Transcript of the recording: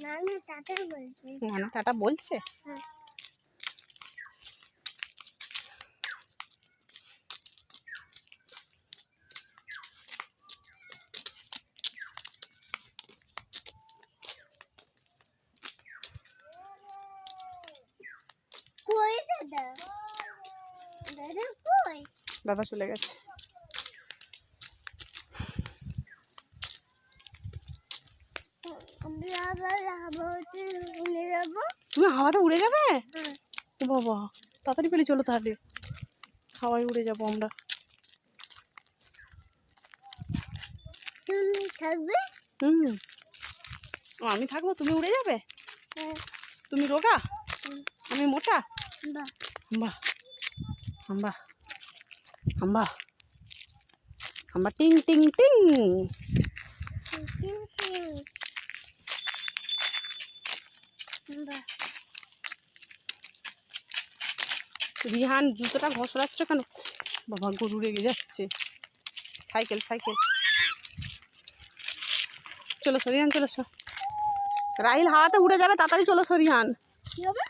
নানু টাটা বলছে। দাদা চলে গেছে। তুমি হাওয়াতে উড়ে যাবে? বাবা তাড়াতাড়ি পেলে চলো, তাহলে হাওয়ায় উড়ে যাবো আমরা। আমি থাকবো, তুমি উড়ে যাবে। তুমি রোগা, আমি মোটা। বাহ বাহ বাহ বাহ, টিং টিং টিং। রিহান জুতোটা ঘষড়াচ্ছ কেন? বাবা গরু রেগে যাচ্ছে। সাইকেল সাইকেল, চলো সরিহান চলো। রাহিল হাওয়াতে উড়ে যাবে, তাড়াতাড়ি চলো সরিহান। কি হবে?